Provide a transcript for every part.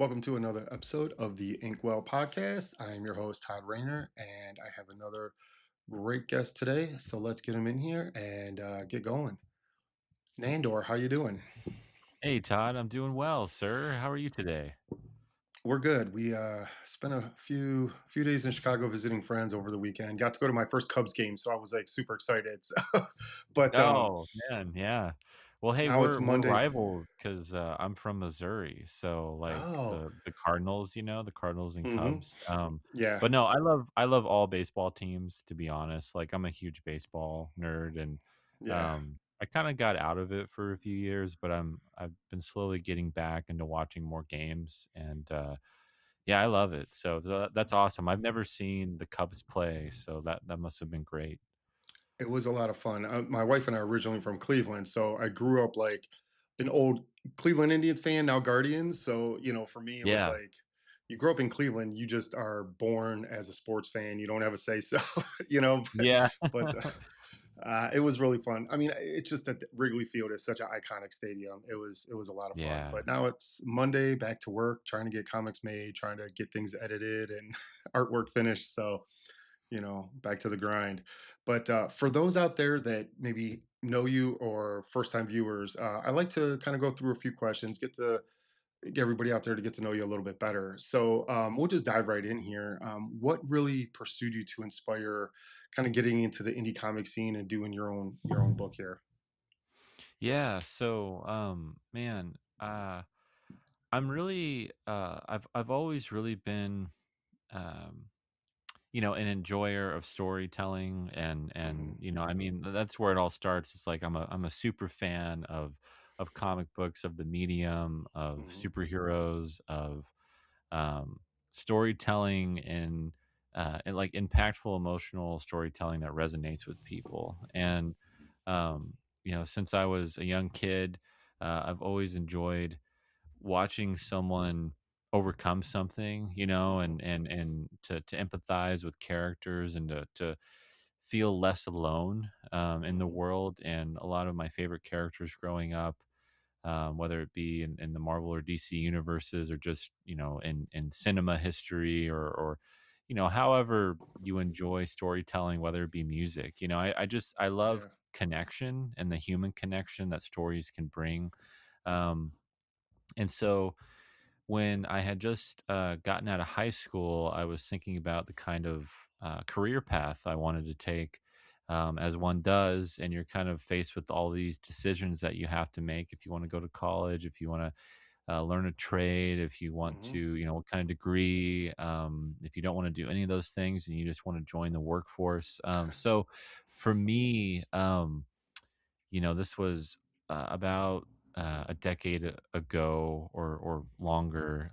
Welcome to another episode of the Inkwell podcast. I am your host, Todd Rayner, and I have another great guest today. So let's get him in here and get going. Nandor, how you doing? Hey Todd, I'm doing well, sir. How are you today? We're good. We spent a few days in Chicago visiting friends over the weekend. Got to go to my first Cubs game, so I was like super excited. So, but Oh, man, yeah. Well, hey, now it's we're Monday. rivals because I'm from Missouri, so like Oh, the Cardinals, the Cardinals and mm-hmm. Cubs. Yeah, But no, I love all baseball teams, to be honest. Like I'm a huge baseball nerd, and yeah. I kind of got out of it for a few years, but I've been slowly getting back into watching more games, and yeah, I love it. So that's awesome. I've never seen the Cubs play, so that must have been great. It was a lot of fun. My wife and I are originally from Cleveland, so I grew up like an old Cleveland Indians fan, now Guardians. So, for me, it was Yeah. like you grow up in Cleveland, you just are born as a sports fan. You don't have a say so, Yeah. but it was really fun. I mean, it's just that Wrigley Field is such an iconic stadium. It was a lot of fun. Yeah. But now it's Monday, back to work, trying to get comics made, trying to get things edited and artwork finished. So, back to the grind. But for those out there that maybe know you or first time viewers, I like to kind of go through a few questions, get everybody out there to get to know you a little bit better. So we'll just dive right in here. What really pursued you to inspire kind of getting into the indie comic scene and doing your own book here? Yeah, so, man, I'm really, I've always really been, um, an enjoyer of storytelling and, Hmm. I mean, that's where it all starts. It's like I'm a super fan of comic books, of the medium, of Hmm. superheroes, of um, storytelling and like impactful emotional storytelling that resonates with people. And since I was a young kid, I've always enjoyed watching someone overcome something, Hmm. and to empathize with characters and to feel less alone in the Hmm. world. And a lot of my favorite characters growing up, whether it be in the Marvel or DC universes or just in cinema history or however you enjoy storytelling, whether it be music. I love Yeah. connection and the human connection that stories can bring. Um, and so when I had just gotten out of high school, I was thinking about the kind of career path I wanted to take, as one does. And you're kind of faced with all these decisions that you have to make if you want to go to college, if you want to learn a trade, if you want Hmm. to, what kind of degree, if you don't want to do any of those things and you just want to join the workforce. So for me, this was about a decade ago or longer,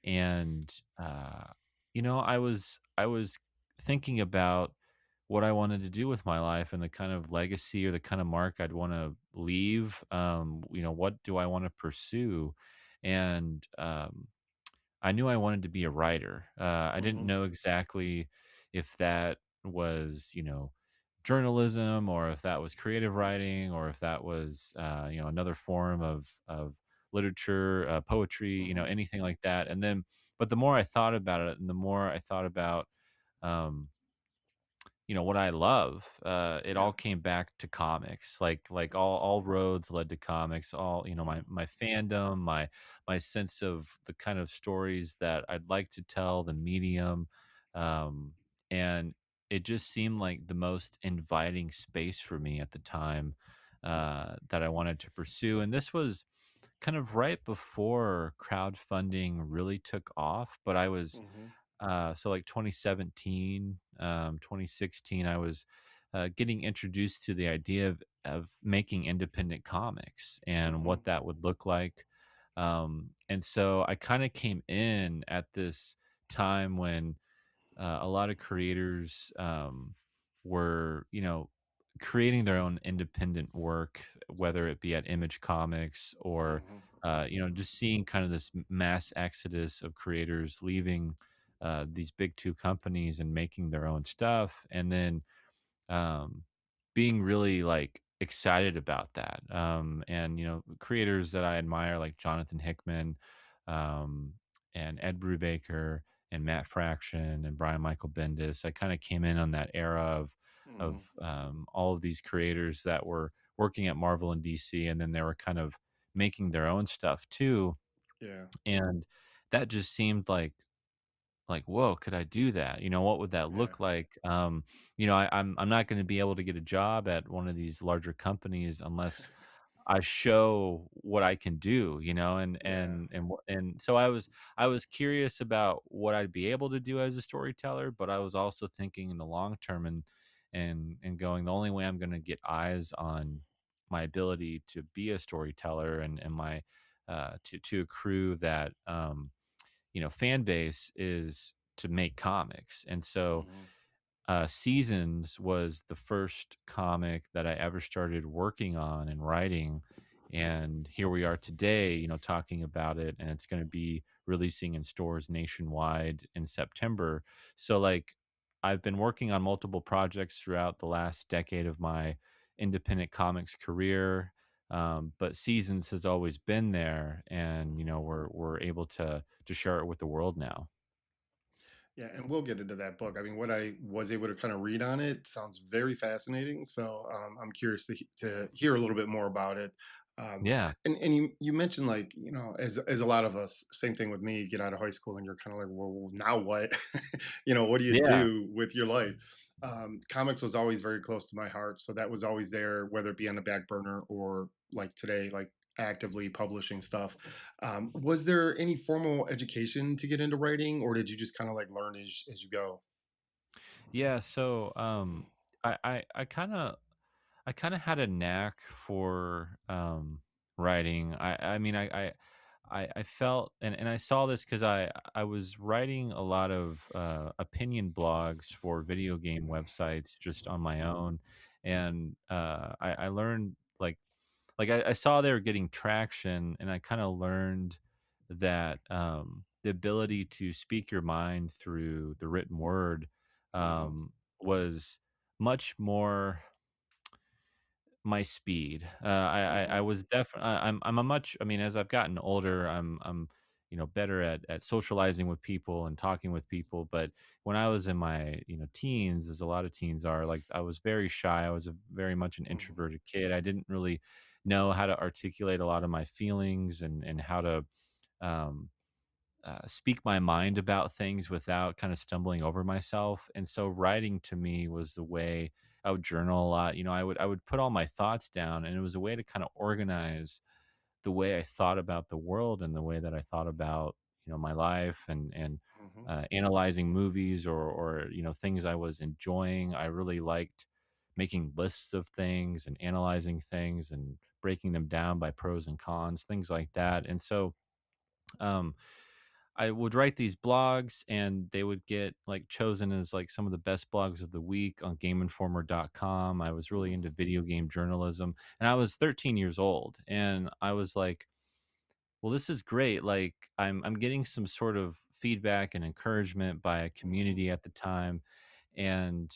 and I was thinking about what I wanted to do with my life and the kind of legacy or the kind of mark I'd want to leave. What do I want to pursue? And I knew I wanted to be a writer. I didn't Hmm. know exactly if that was, journalism or if that was creative writing or if that was, another form of literature, poetry, Hmm. anything like that. But the more I thought about it and the more I thought about, um, what I love, it Yeah. all came back to comics. Like all roads led to comics. All my Hmm. my fandom, my sense of the kind of stories that I'd like to tell, the medium, um, and it just seemed like the most inviting space for me at the time that I wanted to pursue. And this was kind of right before crowdfunding really took off, but I was Hmm. so like 2017, 2016, I was getting introduced to the idea of making independent comics and Hmm. what that would look like. And so I kind of came in at this time when a lot of creators were, creating their own independent work, whether it be at Image Comics or, Hmm. just seeing kind of this mass exodus of creators leaving these big two companies and making their own stuff. And then um, being really like excited about that. And creators that I admire like Jonathan Hickman, um, and Ed Brubaker and Matt Fraction and Brian Michael Bendis. I kind of came in on that era Mhm. all of these creators that were working at Marvel and DC, and then they were kind of making their own stuff too. Yeah. And that just seemed like, whoa, could I do that? What would that Yeah. look like? I'm not going to be able to get a job at one of these larger companies unless I show what I can do, Yeah. and so I was curious about what I'd be able to do as a storyteller, but I was also thinking in the long term, and going, the only way I'm going to get eyes on my ability to be a storyteller, and my to accrue that fan base is to make comics. And so Mhm. Seasons was the first comic that I ever started working on and writing. And here we are today, talking about it, and it's going to be releasing in stores nationwide in September. So, like, I've been working on multiple projects throughout the last decade of my independent comics career. But Seasons has always been there, and we're able to share it with the world now. Yeah, and we'll get into that book. I mean, what I was able to kind of read on it sounds very fascinating. So I'm curious to hear a little bit more about it. Um, Yeah, and you mentioned, like, as a lot of us, same thing with me. You get out of high school and you're kind of like, well, now what? What do you yeah. do with your life? Comics was always very close to my heart, so that was always there, whether it be on the back burner or like today, like actively publishing stuff. Was there any formal education to get into writing, or did you just kind of like learn as you go? Yeah, so I kind of had a knack for writing. I mean I felt, and I saw this because I was writing a lot of opinion blogs for video game websites just on my own, and I learned, I saw they were getting traction, and I kind of learned that the ability to speak your mind through the written word Hmm. was much more my speed. I Hmm. was definitely. I'm a much. I mean, as I've gotten older, I'm better at socializing with people and talking with people. But when I was in my teens, as a lot of teens are, like, I was very shy. I was very much an Hmm. introverted kid. I didn't really know how to articulate a lot of my feelings, and how to um, speak my mind about things without kind of stumbling over myself. And so writing to me was the way. I would journal a lot. I would put all my thoughts down, and it was a way to kind of organize the way I thought about the world, and the way that I thought about my life, and Hmm. analyzing movies, or things I was enjoying. I really liked making lists of things and analyzing things and breaking them down by pros and cons, things like that. And so um I would write these blogs, and they would get, like, chosen as, like, some of the best blogs of the week on GameInformer.com. I was really into Hmm. video game journalism, and I was 13 years old, and I was like, well, this is great. Like, I'm getting some sort of feedback and encouragement by a Hmm. community at the time. And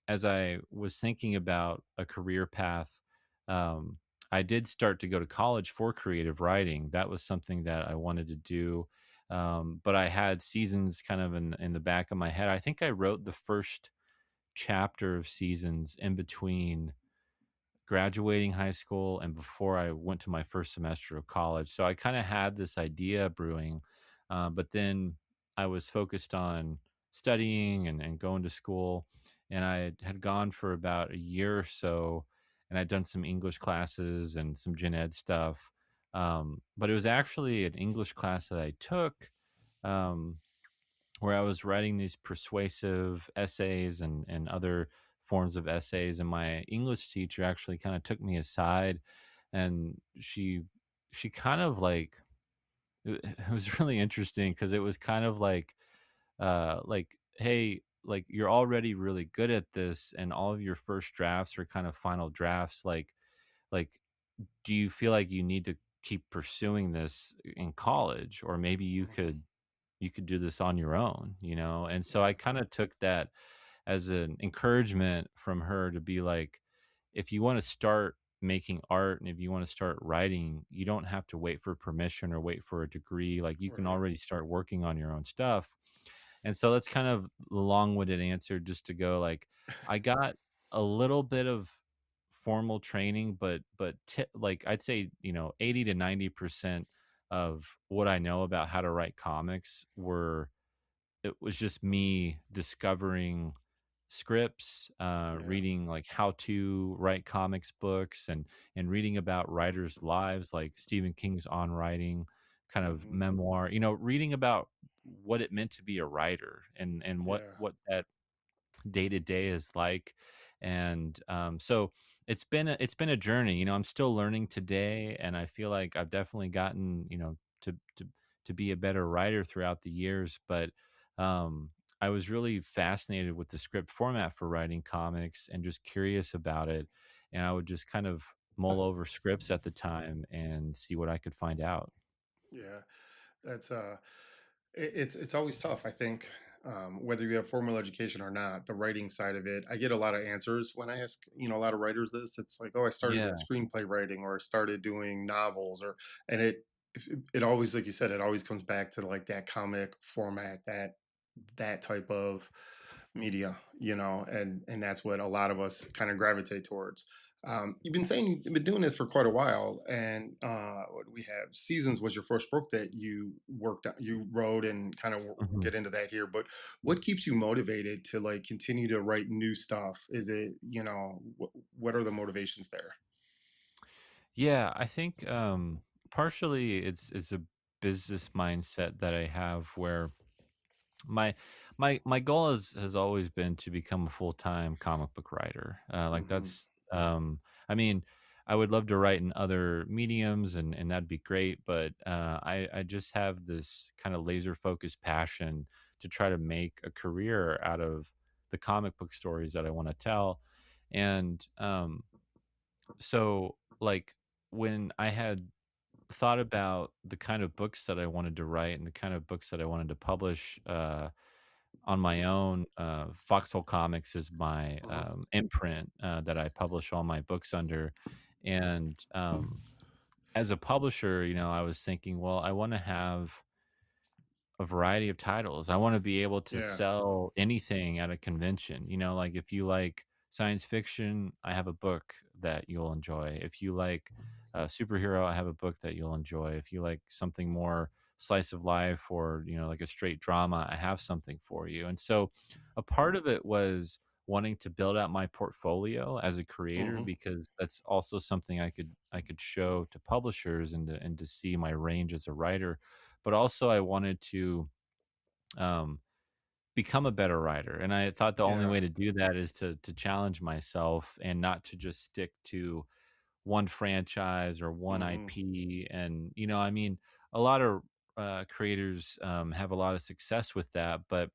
as I was thinking about a career path, um, I did start to go to college for creative writing. That was something that I wanted to do. But I had Seasons kind of in the back of my head. I think I wrote the first chapter of Seasons in between graduating high school and before I went to my first semester of college. So I kind of had this idea brewing, but then I was focused on studying, and going to school. And I had gone for about a year or so, and I'd done some English classes and some gen ed stuff. But it was actually an English class that I took. Um, where I was writing these persuasive essays, and other forms of essays. And my English teacher actually kind of took me aside, and she kind of, like, it was really interesting, because it was kind of like, hey, like, you're already really good at this, and all of your first drafts are kind of final drafts. Like, do you feel like you need to keep pursuing this in college, or maybe you Hmm. could do this on your own, And so I Yeah. kind of took that as an encouragement from her to be like, if you want to start making art and if you want to start writing, you don't have to wait for permission or wait for a degree. Like you can Right. already start working on your own stuff. And so that's kind of the long-winded answer just to go like I got a little bit of formal training, but like I'd say, 80 to 90% of what I know about how to write comics were it was just me discovering scripts, Yeah. reading like how to write comics books and reading about writers' lives like Stephen King's On Writing kind of Hmm. memoir, reading about what it meant to be a writer and what Yeah. what that day to day is like. And so it's been a journey. I'm still learning today, and I feel like I've definitely gotten to be a better writer throughout the years. But I was really fascinated with the script format for writing comics and just curious about it. And I would just kind of mull over scripts at the time and see what I could find out. Yeah. That's it's always tough. I think whether you have formal education or not, the writing side of it, I get a lot of answers when I ask a lot of writers this. It's like, oh, I started Yeah. at screenplay writing, or I started doing novels, and it always, like you said, it always comes back to like that comic format, that type of media, and that's what a lot of us kind of gravitate towards. You've been saying you've been doing this for quite a while, and what do we have? Seasons was your first book that you wrote, and kind of we'll Mhm. get into that here. But what keeps you motivated to like continue to write new stuff? Is it, what are the motivations there? Yeah, I think partially it's a business mindset that I have where my my goal has always been to become a full-time comic book writer. Like Hmm. that's I mean, I would love to write in other mediums and that'd be great, but I just have this kind of laser focused passion to try to make a career out of the comic book stories that I want to tell. And so like when I had thought about the kind of books that I wanted to write and the kind of books that I wanted to publish on my own. Foxhole Comics is my Hmm. imprint that I publish all my books under. And as a publisher, I was thinking, well, I want to have a variety of titles. I wanna be able to Yeah. sell anything at a convention, like, if you like science fiction, I have a book that you'll enjoy. If you like superhero, I have a book that you'll enjoy. If you like something more slice of life or, like a straight drama, I have something for you. And so, a part of it was wanting to build out my portfolio as a creator Hmm. because that's also something I could show to publishers and to see my range as a writer, but also I wanted to um, become a better writer. And I thought the only Yeah. way to do that is to challenge myself and not to just stick to one franchise or one Hmm. IP. And I mean, a lot of creators have a lot of success with that, but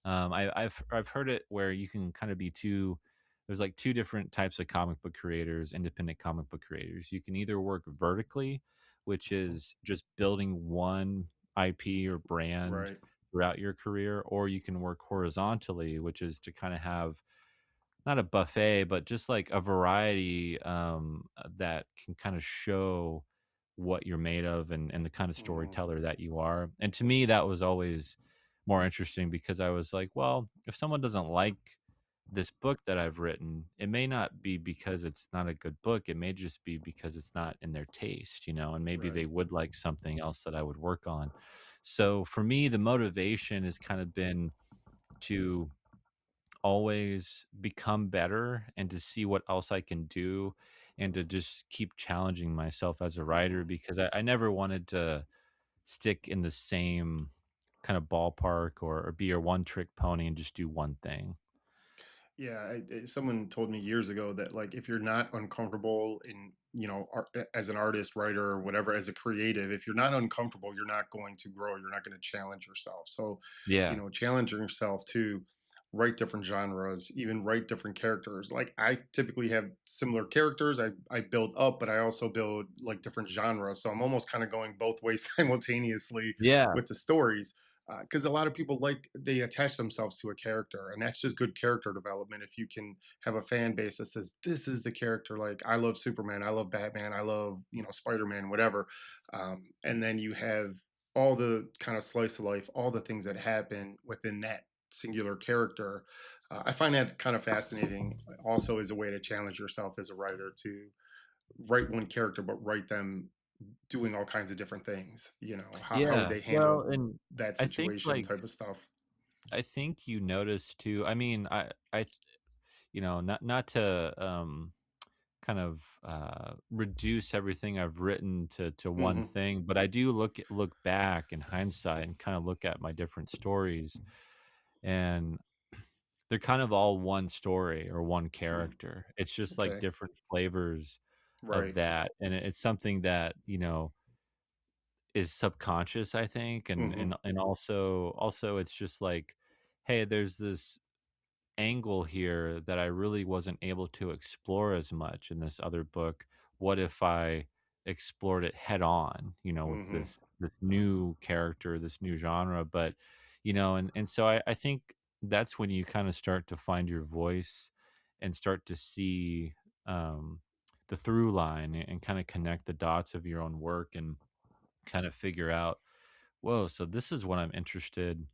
I've heard it where you can kind of be two. There's like two different types of comic book creators, independent comic book creators. You can either work vertically, which Hmm. is just building one IP or brand Right. throughout your career, or you can work horizontally, which is to kind of have not a buffet, but just like a variety, that can kinda show what you're made of and the kind of Hmm. storyteller that you are, and to me, that was always more interesting because I was like, "Well, if someone doesn't like this book that I've written, it may not be because it's not a good book, it may just be because it's not in their taste," and maybe Right. they would like something else that I would work on. So, for me, the motivation has kind of been to always become better and to see what else I can do and to just keep challenging myself as a writer Hmm. because I never wanted to stick in the same kind of ballpark or be a one trick pony and just do one thing. Yeah, someone told me years ago that like if you're not uncomfortable in as an artist, writer, or whatever, as a creative, if you're not uncomfortable, you're not going to grow. You're not going to challenge yourself. So, Yeah. challenging yourself to write different genres, even write different characters. Like I typically have similar characters. I build up, but I also build like different genres. So I'm almost kind of going both ways simultaneously Yeah. with the stories. because a lot of people like they attach themselves to a character, and that's just good character development. If you can have a fan base that says this is the character, like I love Superman, I love Batman, I love Spider-Man, whatever, and then you have all the kind of slice of life, all the things that happen within that singular character. I find that kind of fascinating. Also, as a way to challenge yourself as a writer to write one character, but write them doing all kinds of different things. How would Yeah, they well, handle and that I think, situation like, type of stuff. I think you notice too. I mean, not to kind of reduce everything I've written to one Hmm. thing, but I do look back in hindsight and kind of look at my different stories, and they're kind of all one story or one Mm. character. It's just like Okay. different flavors of Right. that, and it's something that is subconscious, I think, and Hmm. also it's just like, hey, there's this angle here that I really wasn't able to explore as much in this other book. What if I explored it head on, with Hmm. this new character, this new genre? But, and so I think that's when you kind of start to find your voice and start to see um, the through line and kind of connect the dots of your own work and kind of figure out, whoa, so this is what I'm interested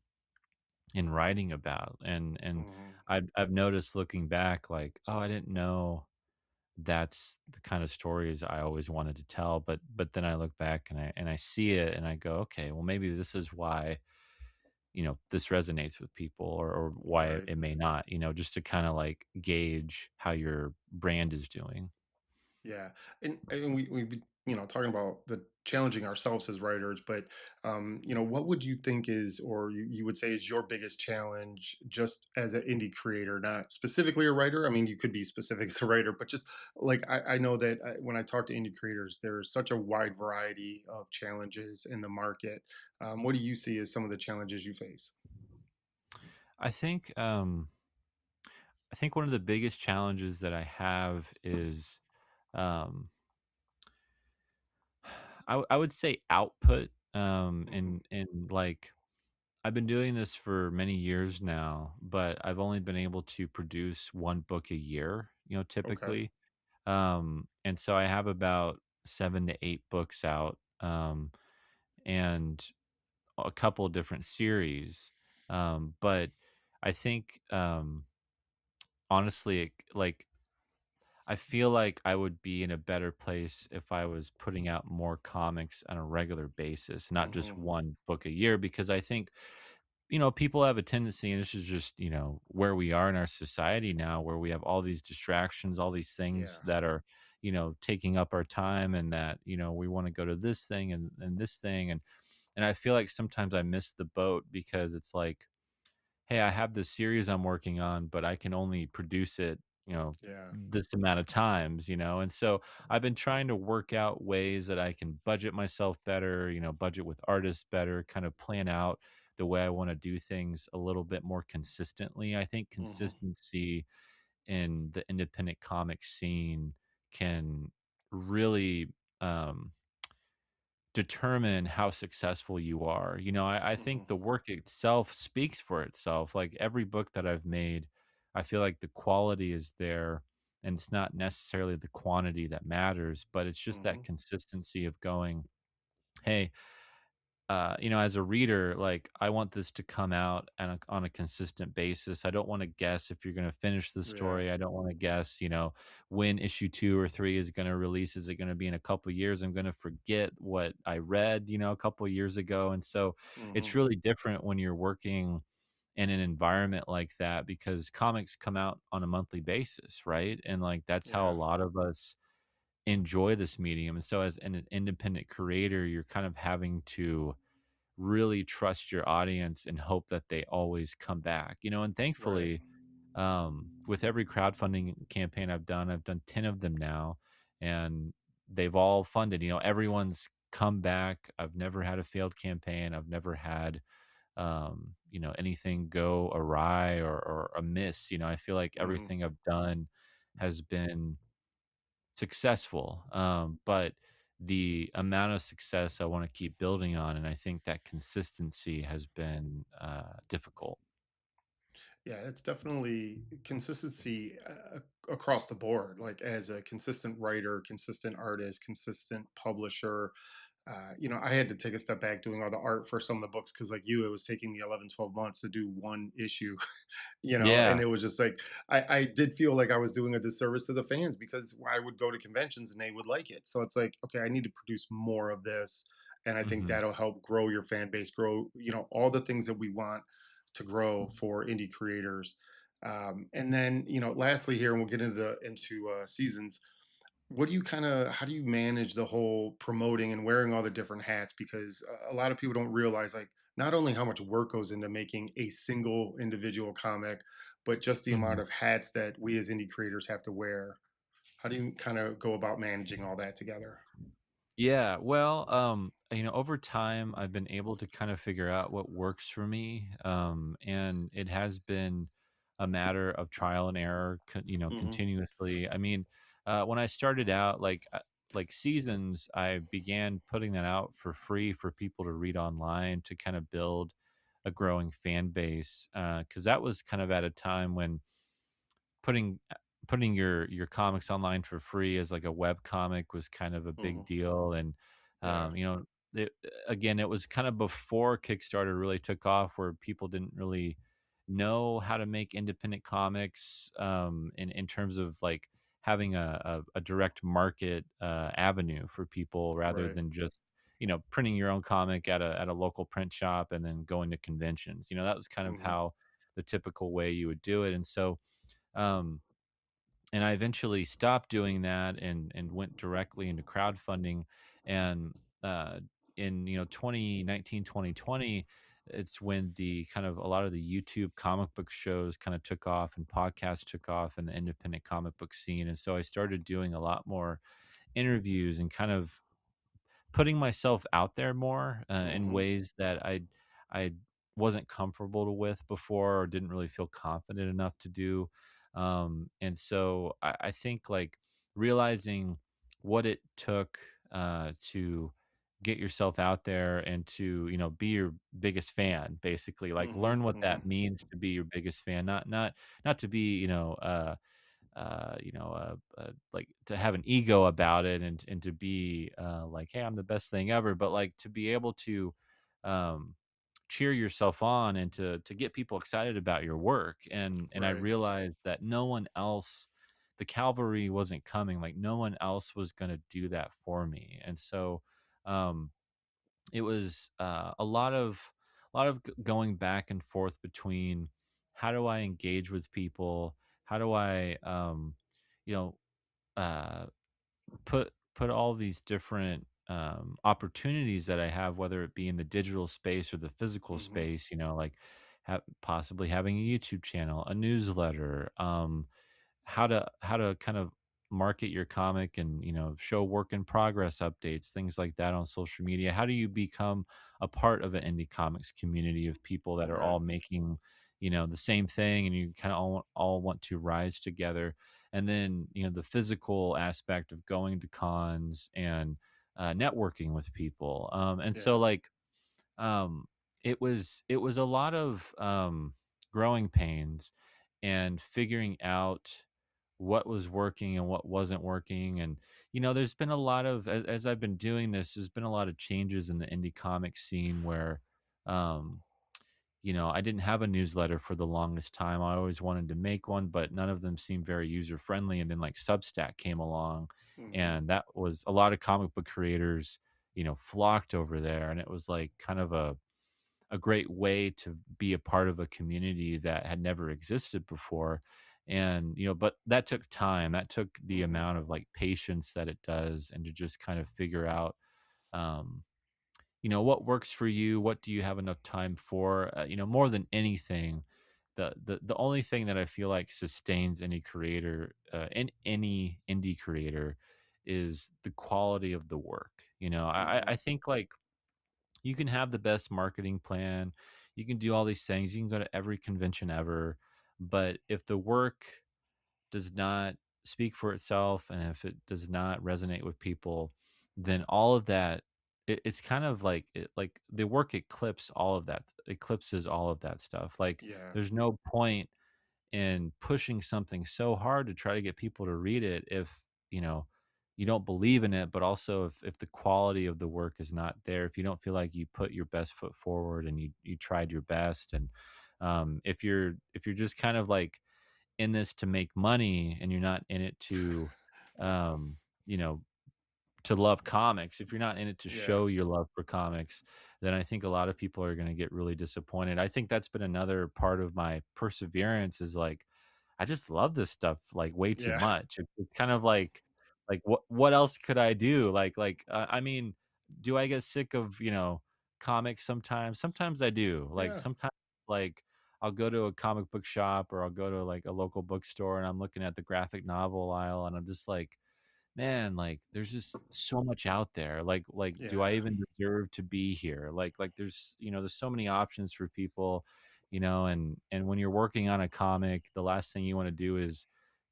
in writing about. And Hmm. I've noticed looking back, like, oh, I didn't know that's the kind of stories I always wanted to tell. But then I look back and I see it and I go, okay, well, maybe this is why, this resonates with people, or why Right. it may not, just to kind of like gauge how your brand is doing. Yeah, and we be talking about the challenging ourselves as writers, but what would you think is, or you would say is your biggest challenge, just as an indie creator, not specifically a writer. I mean, you could be specific as a writer, but just like I know that when I talk to indie creators, there's such a wide variety of challenges in the market. What do you see as some of the challenges you face? I think I think one of the biggest challenges that I have is um I would say output, Hmm. and like I've been doing this for many years now, but I've only been able to produce 1 book a year, Okay. typically. And so I have about 7 to 8 books out, and a couple of different series. But I think, honestly, like, I feel like I would be in a better place if I was putting out more comics on a regular basis, not just Hmm. 1 book a year, because I think, people have a tendency, and this is just, where we are in our society now, where we have all these distractions, all these things Yeah. that are, taking up our time, and that, we want to go to this thing and this thing. And I feel like sometimes I miss the boat because it's like, hey, I have this series I'm working on, but I can only produce it, Yeah. this amount of times, and so I've been trying to work out ways that I can budget myself better, budget with artists better, kind of plan out the way I want to do things a little bit more consistently. I think Hmm. consistency in the independent comic scene can really determine how successful you are. I Hmm. think the work itself speaks for itself. Like every book that I've made, I feel like the quality is there, and it's not necessarily the quantity that matters, but it's just that Hmm. consistency of going, hey, as a reader, like I want this to come out on a consistent basis. I don't want to guess if you're going to finish the Yeah. story. I don't want to guess, when issue 2 or 3 is going to release. Is it going to be in a couple years? I'm going to forget what I read, a couple years ago. And so it's Hmm. really different when you're working in an environment like that, because comics come out on a monthly basis, right? And like that's how a Yeah. lot of us enjoy this medium. And so as an independent creator, you're kind of having to really trust your audience and hope that they always come back. And Right. thankfully, with every crowdfunding campaign I've done 10 of them now, and they've all funded. Everyone's come back. I've never had a failed campaign. I've never had, anything go awry or amiss. I feel like Hmm. everything I've done has been successful. But the amount of success I want to keep building on. And I think that consistency has been difficult. Yeah, it's definitely consistency across the board. Like as a consistent writer, consistent artist, consistent publisher, I had to take a step back doing all the art for some of the books because, like you, it was taking me 11, 12 months to do one issue, and Yeah. it was just like, I did feel like I was doing a disservice to the fans because I would go to conventions and they would like it. So it's like, okay, I need to produce more of this. And I think Hmm. that'll help grow your fan base, grow, all the things that we want to grow for indie creators. And then, lastly here, and we'll get into seasons, what do you kind of how do you manage the whole promoting and wearing all the different hats, because a lot of people don't realize, like, not only how much work goes into making a single individual comic, but just the amount Hmm. of hats that we as indie creators have to wear. How do you kind of go about managing all that together? Yeah, well, over time, I've been able to kind of figure out what works for me, and it has been a matter of trial and error, Hmm. continuously. I mean, when I started out, like seasons, I began putting that out for free for people to read online to kind of build a growing fan base, because that was kind of at a time when putting putting your comics online for free as like a web comic was kind of a big Hmm. deal. And Yeah. it, again, it was kind of before Kickstarter really took off, where people didn't really know how to make independent comics, in terms of like having a direct market avenue for people, rather Right. than just printing your own comic at a local print shop and then going to conventions. That was kind of Hmm. how the typical way you would do it. And so um, and I eventually stopped doing that and went directly into crowdfunding. And uh, in 2019, 2020, it's when the kind of a lot of the YouTube comic book shows kind of took off and podcasts took off in the independent comic book scene. And so I started doing a lot more interviews and kind of putting myself out there more, in Hmm. ways that I wasn't comfortable with before, or didn't really feel confident enough to do. And so I think like realizing what it took to get yourself out there and to be your biggest fan, basically like Hmm. learn what Hmm. that means to be your biggest fan, not to be like to have an ego about it, and to be like, hey, I'm the best thing ever, but like to be able to um, cheer yourself on and to get people excited about your work. And I Right. realized that no one else, the cavalry wasn't coming, like no one else was going to do that for me. And so um, it was a lot of going back and forth between how do I engage with people, how do I you know uh put all these different opportunities that I have, whether it be in the digital space or the physical Hmm. space, like possibly having a YouTube channel, a newsletter, how to kind of market your comic and show work in progress updates, things like that on social media. How do you become a part of an indie comics community of people that are Right. all making the same thing, and you kind of all want to rise together? And then the physical aspect of going to cons and networking with people. And so Yeah. like it was a lot of growing pains and figuring out what was working and what wasn't working. And there's been a lot of, as I've been doing this, there's been a lot of changes in the indie comic scene where um I didn't have a newsletter for the longest time. I always wanted to make one, but none of them seemed very user friendly. And then like Substack came along, Hmm. and that was a lot of comic book creators, flocked over there. And it was like kind of a great way to be a part of a community that had never existed before. And but that took time, that took the Hmm. amount of like patience that it does, and to just kind of figure out um what works for you, what do you have enough time for, more than anything. The only thing that I feel like sustains any creator, in any indie creator, is the quality of the work. I Hmm. think like you can have the best marketing plan, you can do all these things, you can go to every convention ever, but if the work does not speak for itself, and if it does not resonate with people, then all of that, it's kind of like like the work eclipses all of that stuff. Like Yeah. there's no point in pushing something so hard to try to get people to read it if, you know, you don't believe in it, but also if the quality of the work is not there, if you don't feel like you put your best foot forward and you tried your best. And if you're just kind of like in this to make money and you're not in it to um you know to love comics, if you're not in it to Yeah. show your love for comics, then I think a lot of people are gonna get really disappointed. I think that's been another part of my perseverance is, like, I just love this stuff, like, way too Yeah. much. It's kind of like, what else could I do? I mean, do I get sick of, comics sometimes? Sometimes I do. Like, Yeah. sometimes, like, I'll go to a comic book shop or I'll go to, like, a local bookstore, and I'm looking at the graphic novel aisle, and I'm just like, man, like, there's just so much out there. Do I Yeah. even deserve to be here? There's, there's so many options for people, and when you're working on a comic, the last thing you wanna do is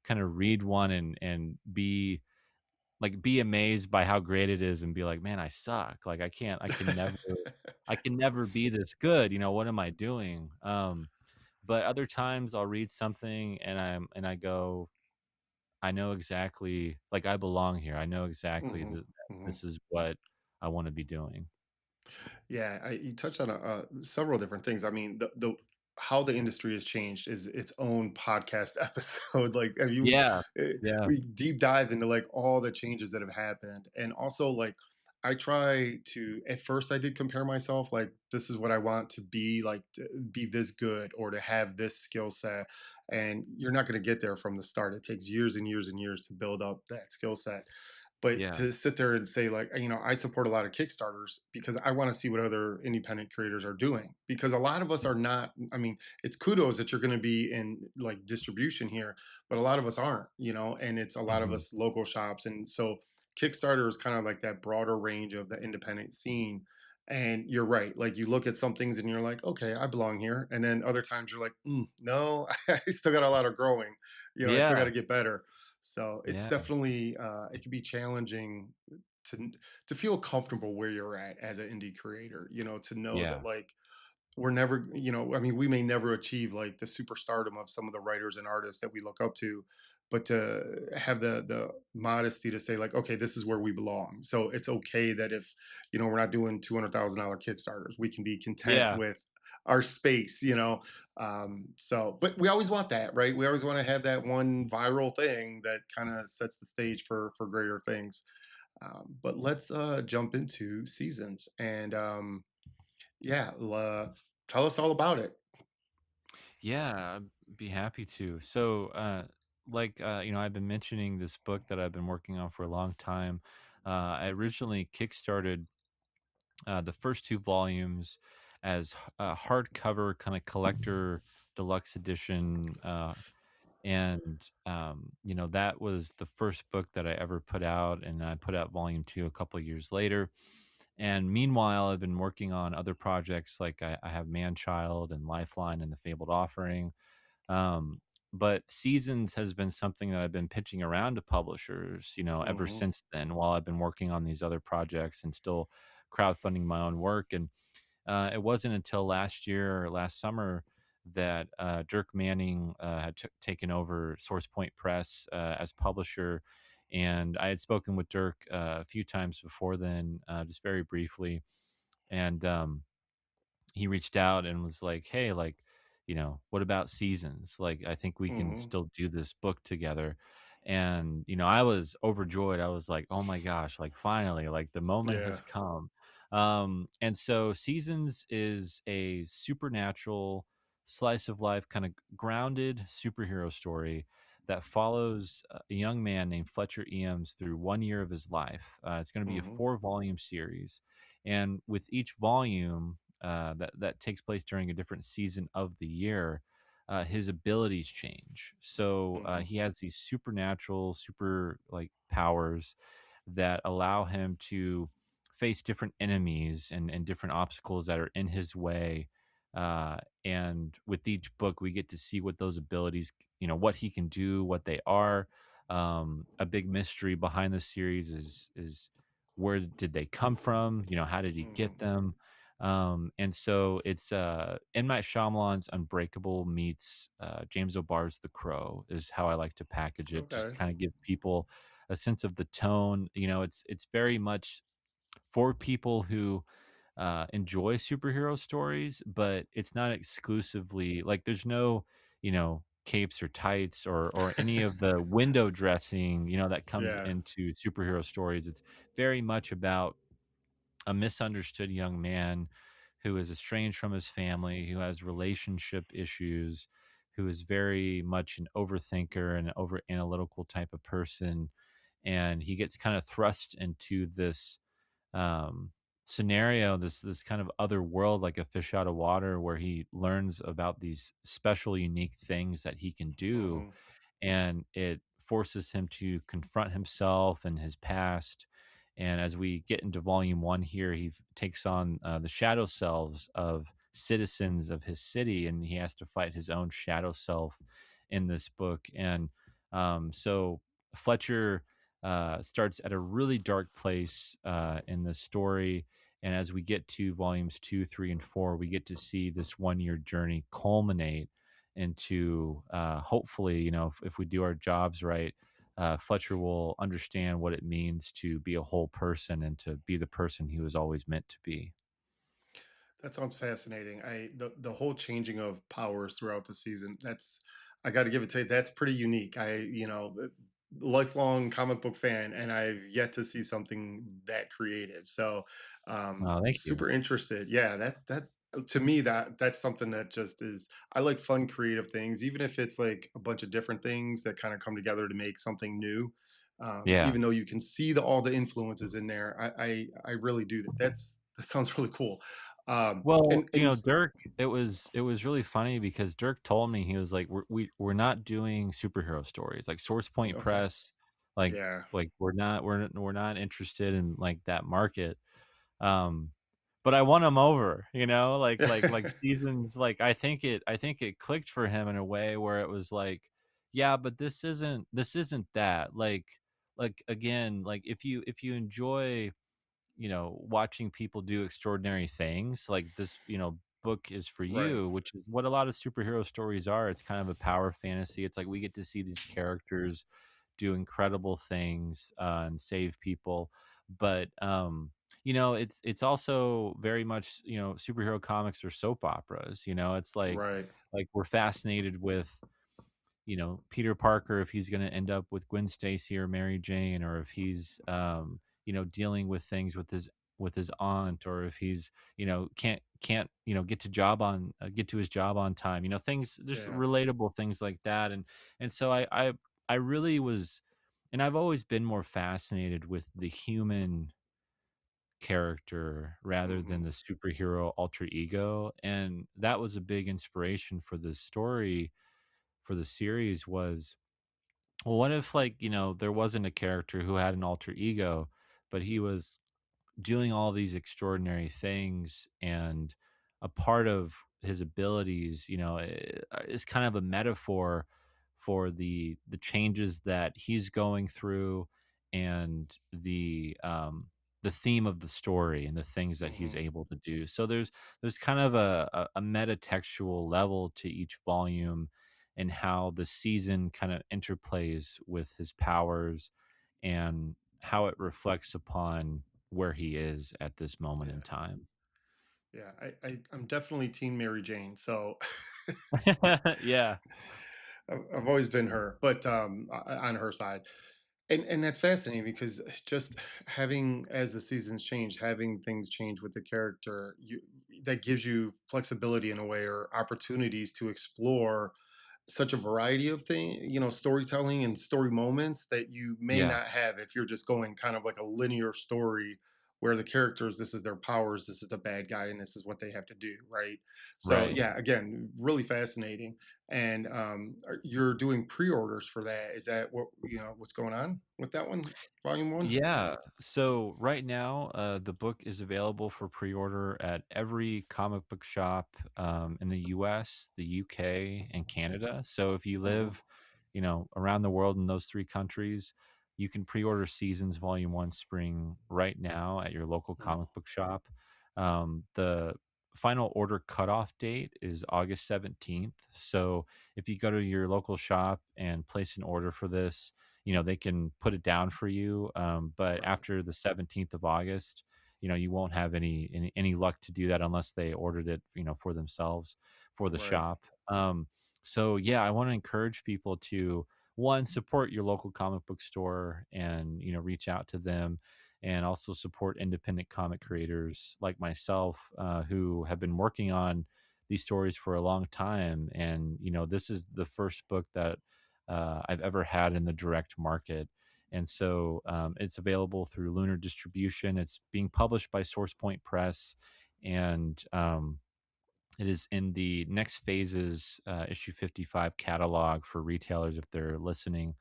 kinda read one and be amazed by how great it is and be like, "Man, I suck. Like, I can never be this good. What am I doing?" But other times I'll read something and I go, I know exactly, like, I belong here. I know exactly Mhm. that Mhm. this is what I wanna be doing. Yeah, you touched on several different things. I mean, the how the industry has changed is its own podcast episode. Like, have you? Yeah. eh, Yeah. we deep dive into like all the changes that have happened, and also like I try to. At first, I did compare myself. Like, this is what I want to be. Like, to be this good or to have this skill set, and you're not going to get there from the start. It takes years and years and years to build up that skill set. But Yeah. to sit there and say, like, I support a lot of Kickstarters because I want to see what other independent creators are doing. Because a lot of us are not, I mean, it's kudos that you're going to be in like distribution here, but a lot of us aren't, and it's a lot of Mhm. us local shops. And so Kickstarter is kind of like that broader range of the independent scene. And you're right. Like you look at some things and you're like, okay, I belong here. And then other times you're like, no, I still got a lot of growing. I still got Yeah. to get better. So it's Yeah. definitely it can be challenging to to feel comfortable where you're at as an indie creator. To know that Yeah. like we're never, I mean, we may never achieve like the superstardom of some of the writers and artists that we look up to, but to have the modesty to say like, okay, this is where we belong. So it's okay that if we're not doing $200,000 Kickstarters, we can be content Yeah. with our space. So but we always want that, right? We always want to have that one viral thing that kind of sets the stage for greater things. But let's jump into seasons and yeah, tell us all about it. Yeah, I'd be happy to. So, I've been mentioning this book that I've been working on for a long time. I originally kickstarted the first 2 volumes as hardcover kinda collector deluxe edition, that was the first book that I ever put out, and I put out volume 2 a couple years later. And meanwhile, I've been working on other projects, like I have Manchild and Lifeline and The Fabled Offering. Um, but Seasons has been something that I've been pitching around to publishers, ever Mhm, since then, while I've been working on these other projects and still crowdfunding my own work. And it wasn't until last year or last summer that Dirk Manning had taken over Source Point Press as publisher. And I had spoken with Dirk a few times before then, just very briefly. And he reached out and was like, "Hey, like, what about Seasons? Like, I think we can mhm. still do this book together." And, I was overjoyed. I was like, "Oh my gosh, like finally, like the moment Yeah. has come." And so Seasons is a supernatural slice of life kind of grounded superhero story that follows a young man named Fletcher Eames through 1 year of his life. It's going to be a Mhm, 4 volume series. And with each volume, that takes place during a different season of the year, his abilities change. So mhm, he has these supernatural, super like powers that allow him to face different enemies and different obstacles that are in his way. And with each book, we get to see what those abilities, what he can do, what they are. A big mystery behind the series is where did they come from? You know, how did he Mhm. get them? And so it's M. Night Shyamalan's Unbreakable meets James O'Barr's The Crow is how I like to package it to Okay. kind of give people a sense of the tone. You know, it's very much for people who enjoy superhero stories, but it's not exclusively like there's no, you know, capes or tights or any of the window dressing, you know, that comes Yeah. into superhero stories. It's very much about a misunderstood young man who is estranged from his family, who has relationship issues, who is very much an overthinker and an over analytical type of person. And he gets kind of thrust into this um, scenario, this kind of other world, like a fish out of water, where he learns about these special, unique things that he can do, Mhm. and it forces him to confront himself and his past. And as we get into volume one here, he takes on the shadow selves of citizens of his city, and he has to fight his own shadow self in this book. And so Fletcher starts at a really dark place in the story. And as we get to volumes two, three, and four, we get to see this 1 year journey culminate into hopefully, you know, if we do our jobs right, Fletcher will understand what it means to be a whole person and to be the person he was always meant to be. That sounds fascinating. The whole changing of powers throughout the season. That's I got to give it to you. That's pretty unique. Lifelong comic book fan, and I've yet to see something that creative. So, Oh, thank you. super interested. Yeah, that to me that's something that just is. I like fun, creative things, even if it's like a bunch of different things that kind of come together to make something new. Yeah. Even though you can see all the influences in there, I really do that. That sounds really cool. Well, And you know, and Dirk, it was really funny because Dirk told me he was like, we're not doing superhero stories like Source Point okay, Press, like yeah, we're not interested in like that market. Um, but I won him over, you know, like seasons. Like I think it clicked for him in a way where it was like, yeah, but this isn't that. Like again, like if you enjoy, you know, watching people do extraordinary things, like this, you know, book is for right, you, which is what a lot of superhero stories are. It's kind of a power fantasy. It's like we get to see these characters do incredible things and save people. But you know, it's also very much, you know, superhero comics are soap operas. You know, it's right, like we're fascinated with, you know, Peter Parker, if he's going to end up with Gwen Stacy or Mary Jane, or if he's you know, dealing with things with his aunt, or if he's, you know, can't you know, get to his job on time, you know, things just yeah, relatable things like that. And so I really was, and I've always been more fascinated with the human character rather than hmm, the superhero alter ego. And that was a big inspiration for this story, for the series, was, well, what if, like, you know, there wasn't a character who had an alter ego, but he was doing all these extraordinary things, and a part of his abilities, you know, is kind of a metaphor for the changes that he's going through, and the theme of the story and the things that he's hmm, able to do. So there's kind of a metatextual level to each volume, and how the season kind of interplays with his powers, and how it reflects upon where he is at this moment in yeah, time. yeah. I'm definitely Team Mary Jane. So Yeah, I've always been her, but on her side. And that's fascinating because just having as the seasons change, having things change with the character, that gives you flexibility in a way or opportunities to explore such a variety of storytelling and story moments that you may yeah, not have if you're just going kind of like a linear story where the characters, this is their powers, this is the bad guy, and this is what they have to do, right? So right. yeah, again, really fascinating. And you're doing pre-orders for that. Is that what's going on with that one, volume one? Yeah. So right now, the book is available for pre-order at every comic book shop in the U.S., the U.K., and Canada. So if you Hmm. live, you know, around the world in those three countries, you can pre-order Seasons Volume 1 Spring right now at your local Mm, comic book shop. The final order cutoff date is August 17th. So if you go to your local shop and place an order for this, they can put it down for you. But right, after the 17th of August, you won't have any luck to do that unless they ordered it, for themselves for the right. shop. So yeah, I want to encourage people to one support your local comic book store and reach out to them, and also support independent comic creators like myself, who have been working on these stories for a long time. And this is the first book that I've ever had in the direct market. And so it's available through Lunar Distribution. It's being published by SourcePoint Press, and it is in the Next Phases issue 55 catalog for retailers if they're listening.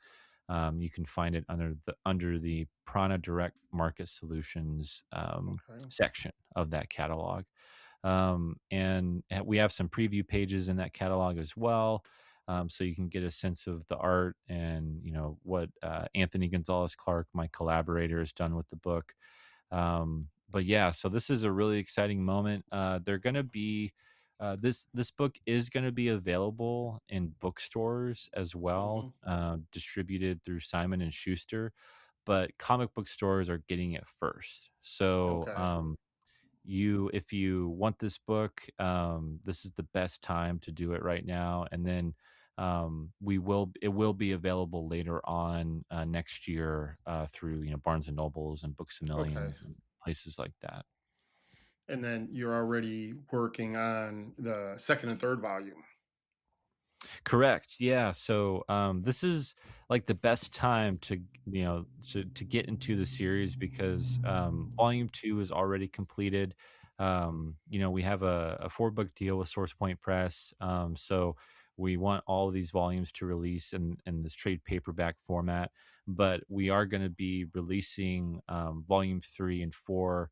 You can find it under the Prana Direct Market Solutions Okay, section of that catalog. And we have some preview pages in that catalog as well. So you can get a sense of the art and what Anthony Gonzalez Clark, my collaborator, has done with the book. But yeah, so this is a really exciting moment. They're going to be this book is going to be available in bookstores as well, hmm, distributed through Simon and Schuster, but comic book stores are getting it first. So okay, if you want this book, this is the best time to do it right now. And then it will be available later on next year through Barnes and Nobles and Books a okay. Millions and places like that. And then you're already working on the second and third volume. Correct. Yeah. So this is like the best time to get into the series because volume two is already completed. We have a 4 book deal with SourcePoint Press. So we want all of these volumes to release in this trade paperback format, but we are going to be releasing volume 3 and 4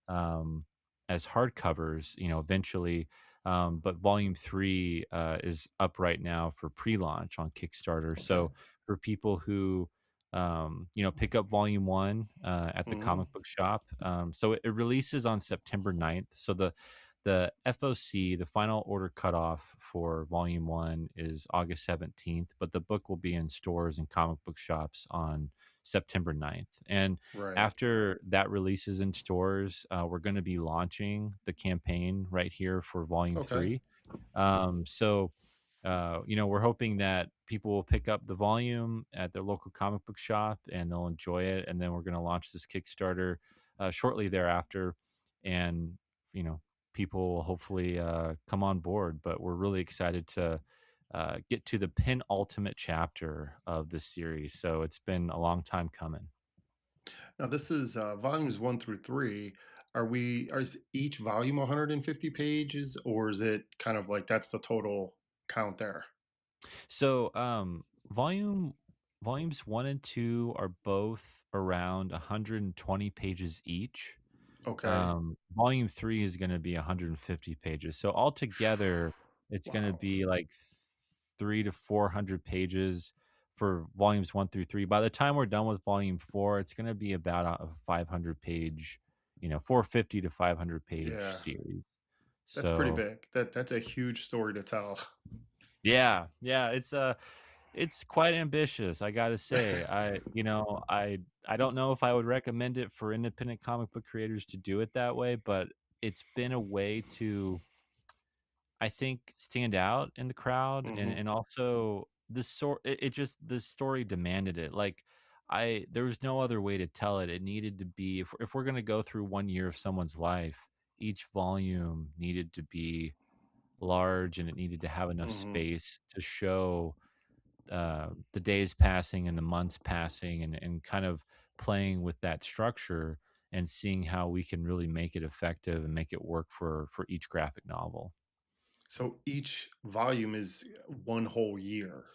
um, as hardcovers, eventually. But volume 3 is up right now for pre-launch on Kickstarter. Okay. So for people who pick up volume 1 at the Hmm. comic book shop, so it releases on September 9th. So the FOC, the final order cutoff for volume 1 is August 17th, but the book will be in stores and comic book shops on September 9th. And Right. after that releases in stores, we're going to be launching the campaign right here for volume Okay. 3. So, we're hoping that people will pick up the volume at their local comic book shop and they'll enjoy it. And then we're going to launch this Kickstarter shortly thereafter. And, you know, people will hopefully come on board. But we're really excited to get to the penultimate chapter of this series. So it's been a long time coming. Now this is volumes one through three. Is each volume 150 pages, or is it kind of like that's the total count there? So, volumes 1 and 2 are both around 120 pages each. Okay. Volume 3 is gonna be 150 pages. So altogether, it's gonna Wow. be like 3 to 400 pages for volumes 1 through 3. By the time we're done with volume 4, it's gonna be about a 500 page, 450 to 500 page Yeah. series. That's pretty So, big. That's a huge story to tell. yeah, yeah, it's quite ambitious, I gotta say. I don't know if I would recommend it for independent comic book creators to do it that way, but it's been a way to, I think, stand out in the crowd, and Hmm. also the story demanded it. Like, I there was no other way to tell it. It needed to be, if we're gonna go through 1 year of someone's life, each volume needed to be large, and it needed to have enough Hmm. space to show the days passing and the months passing, and kind of playing with that structure and seeing how we can really make it effective and make it work for each graphic novel. So each volume is one whole year.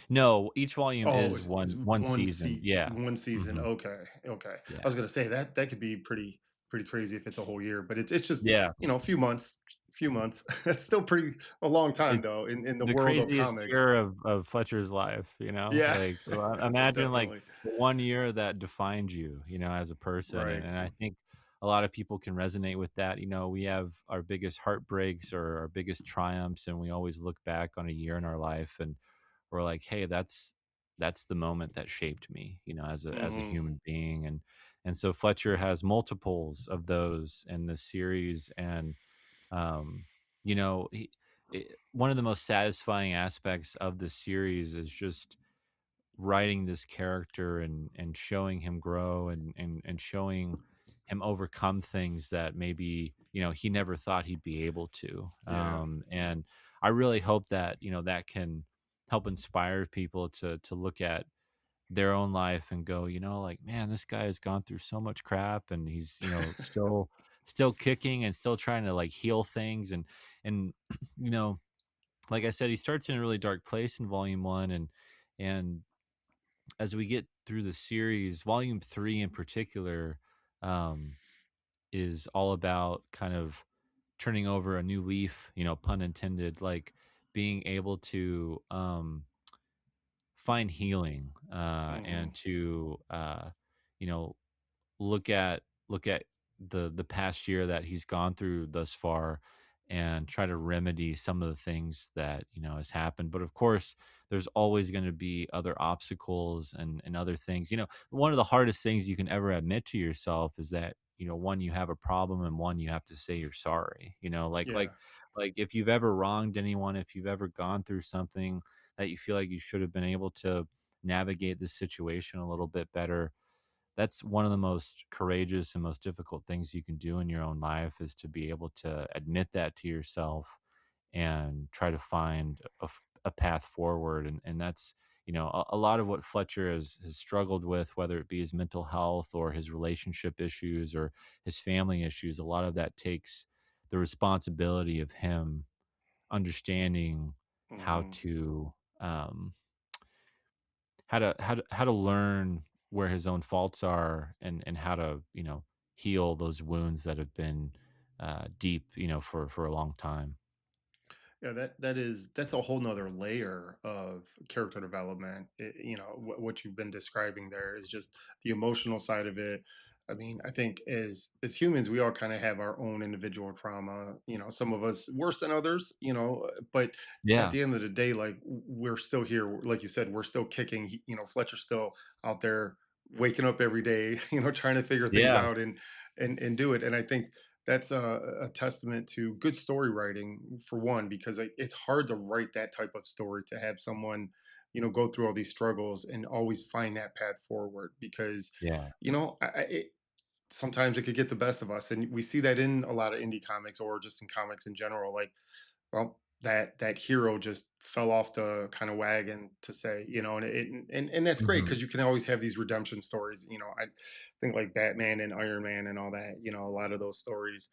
No, each volume Oh, is it's one season. Yeah. one season. Hmm. Okay, okay. I Yeah. was gonna say that could be pretty crazy if it's a whole year, but it's just Yeah. a few months, few months. That's still pretty a long time It's though in the the world of craziest comics. year of Fletcher's life, you know? Yeah, Like, imagine, like, definitely. the 1 year that defined you, you know, as a person, Right. and I think a lot of people can resonate with that. You know, we have our biggest heartbreaks or our biggest triumphs, and we always look back on a year in our life, and we're like, "Hey, that's the moment that shaped me," you know, as a Mhm. human being, and so Fletcher has multiples of those in this series, and um, you know, one of the most satisfying aspects of the series is just writing this character and showing him grow and showing him overcome things that maybe he never thought he'd be able to. Yeah. And I really hope that that can help inspire people to look at their own life and go, like, man, this guy has gone through so much crap and he's, still kicking and still trying to like heal things and you know, like I said, he starts in a really dark place in volume 1 and as we get through the series, volume 3 in particular um is all about kind of turning over a new leaf, pun intended, like being able to find healing and Mhm. to you know look at the past year that he's gone through thus far and try to remedy some of the things that has happened. But of course there's always going to be other obstacles and other things. One of the hardest things you can ever admit to yourself is that one, you have a problem, and one, you have to say you're sorry. like Yeah. like like if you've ever wronged anyone, if you've ever gone through something that you feel like you should have been able to navigate this situation a little bit better, that's one of the most courageous and most difficult things you can do in your own life, is to be able to admit that to yourself and try to find a path forward. And that's a lot of what Fletcher has struggled with, whether it be his mental health or his relationship issues or his family issues. A lot of that takes the responsibility of him understanding how Mhm. to um, how to learn where his own faults are, and how to heal those wounds that have been deep, for a long time. Yeah, that's a whole nother layer of character development. What you've been describing there is just the emotional side of it. I mean, I think as humans, we all kind of have our own individual trauma. Some of us worse than others. But at Yeah, the end of the day, like we're still here. Like you said, we're still kicking. Fletcher's still out there waking up every day. Trying to figure things yeah, out and do it. And I think that's a testament to good story writing for one, because it's hard to write that type of story, to have someone go through all these struggles and always find that path forward, because yeah, sometimes it could get the best of us, and we see that in a lot of indie comics or just in comics in general. Like, well, that hero just fell off the kind of wagon, to say, and that's great, mhm. because you can always have these redemption stories. I think like Batman and Iron Man and all that. A lot of those stories.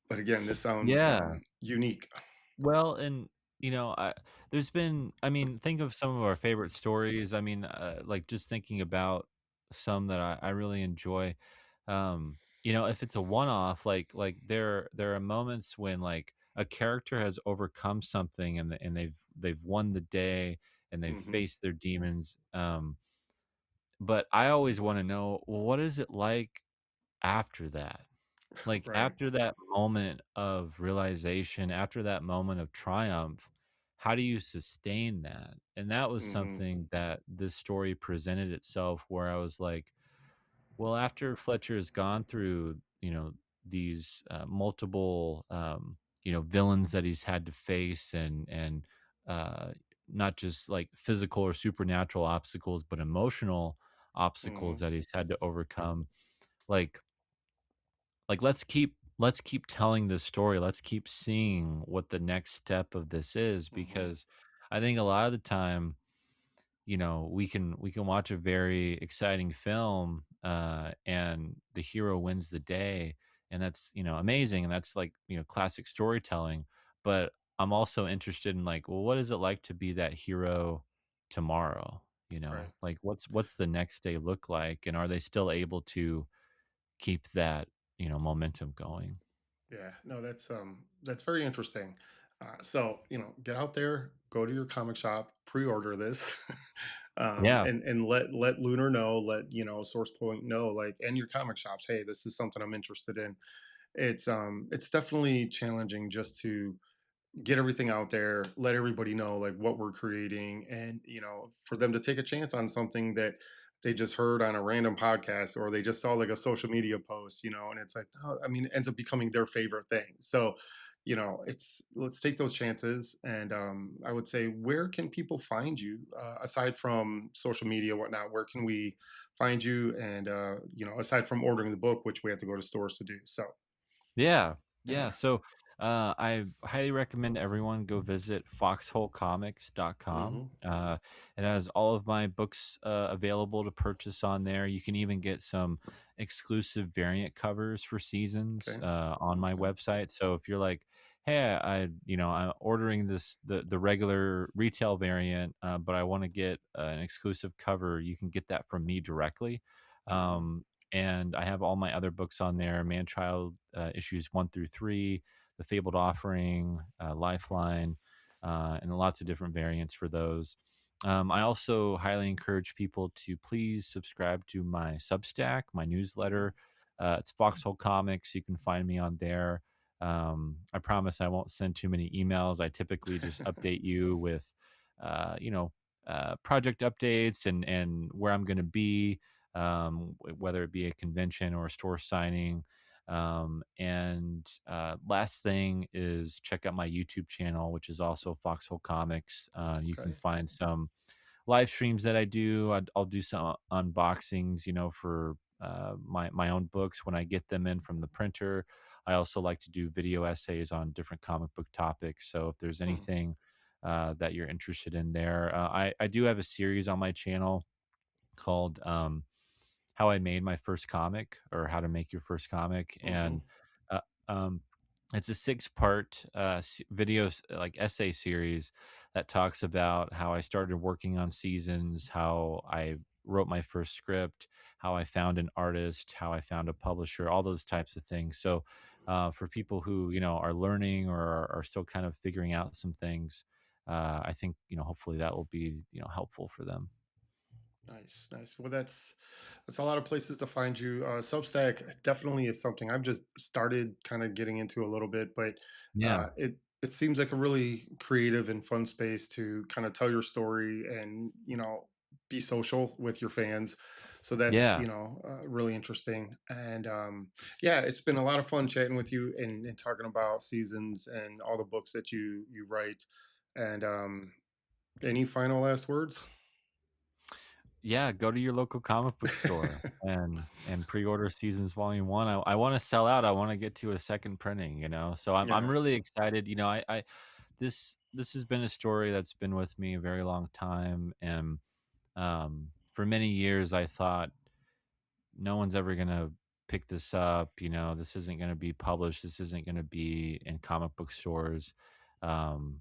But again, this sounds Yeah. unique. Well, and there's been, I mean, think of some of our favorite stories. I mean, like just thinking about some that I really enjoy. If it's a one-off, like there are moments when like a character has overcome something and they've won the day and they've Hmm. faced their demons. But I always want to know, well, what is it like after that? Like, Right. after that moment of realization, after that moment of triumph, how do you sustain that? And that was Hmm. something that this story presented itself, where I was like, well, after Fletcher has gone through, these multiple, villains that he's had to face, and uh, not just like physical or supernatural obstacles, but emotional obstacles Hmm. that he's had to overcome. Like, let's keep telling this story. Let's keep seeing what the next step of this is, Hmm. because I think a lot of the time, we can watch a very exciting film, and the hero wins the day, and that's amazing, and that's like classic storytelling. But I'm also interested in, like, well, what is it like to be that hero tomorrow? Right. Like, what's the next day look like, and are they still able to keep that momentum going? Yeah, no, that's very interesting. So get out there, go to your comic shop, pre-order this, Yeah. and let Lunar know, let Source Point know, like, and your comic shops, hey, this is something I'm interested in. It's definitely challenging just to get everything out there, let everybody know like what we're creating, and for them to take a chance on something that they just heard on a random podcast or they just saw like a social media post, and it's like, oh, I mean, it ends up becoming their favorite thing. So, it's let's take those chances. And I would say, where can people find you aside from social media, whatnot? Where can we find you? And aside from ordering the book, which we have to go to stores to do. So, Yeah, yeah. yeah. So, I highly recommend everyone go visit foxholecomics.com. Hmm. It has all of my books available to purchase on there. You can even get some exclusive variant covers for seasons Okay. on my Okay. website. So if you're like, hey, I'm ordering the regular retail variant, but I want to get an exclusive cover, you can get that from me directly. Hmm. Um, and I have all my other books on there: Man Child issues 1 through 3, The Fabled Offering, Lifeline, and lots of different variants for those. I also highly encourage people to please subscribe to my Substack, my newsletter. It's Foxhole Comics. You can find me on there. I promise I won't send too many emails. I typically just update you with, project updates and where I'm going to be, whether it be a convention or a store signing. And last thing is check out my YouTube channel, which is also Foxhole Comics. You can Okay. find some live streams that I do. I'll do some unboxings, for my own books when I get them in from the printer. I also like to do video essays on different comic book topics. So if there's Hmm. anything that you're interested in there, I do have a series on my channel called How I Made My First Comic, or How to Make Your First Comic. Hmm. And uh, um, it's a 6-part video, like essay series, that talks about how I started working on seasons, how I wrote my first script, how I found an artist, how I found a publisher, all those types of things. So for people who are learning or are still kind of figuring out some things, I think hopefully that will be helpful for them. Nice, nice. Well, that's a lot of places to find you. Substack definitely is something I've just started kind of getting into a little bit, but Yeah, it seems like a really creative and fun space to kind of tell your story and be social with your fans. So that's yeah. really interesting. And yeah, it's been a lot of fun chatting with you and talking about seasons and all the books that you write. And any final last words? Yeah, go to your local comic book store and pre-order Seasons Volume 1. I wanna sell out, I wanna get to a second printing, So I'm Yeah. really excited. I this has been a story that's been with me a very long time, and, for many years, I thought no one's ever gonna pick this up, this isn't gonna be published, this isn't gonna be in comic book stores, and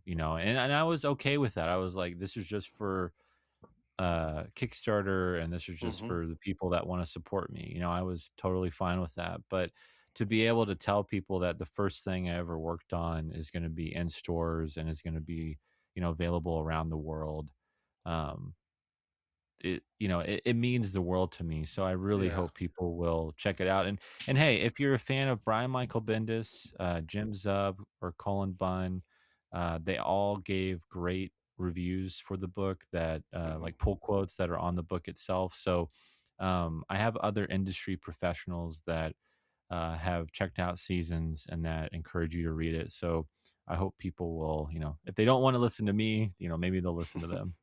I was okay with that. I was like, "This is just for Kickstarter, and this is just Hmm. for the people that want to support me." I was totally fine with that. But to be able to tell people that the first thing I ever worked on is going to be in stores and is going to be, available around the world, um, it means the world to me. So I really Yeah. hope people will check it out. And hey, if you're a fan of Brian Michael Bendis, Jim Zub, or Colin Bunn, they all gave great reviews for the book, that Mhm. like pull quotes that are on the book itself. So I have other industry professionals that have checked out Seasons and that encourage you to read it. So I hope people will, if they don't want to listen to me, maybe they'll listen to them.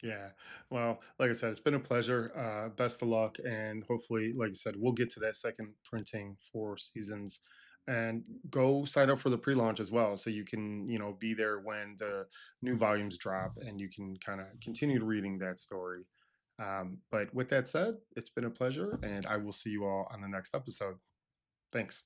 Yeah. Well, like I said, it's been a pleasure. Best of luck. And hopefully, like you said, we'll get to that second printing for seasons and go sign up for the pre launch as well. So you can, be there when the new volumes drop and you can kind of continue reading that story. But with that said, it's been a pleasure and I will see you all on the next episode. Thanks.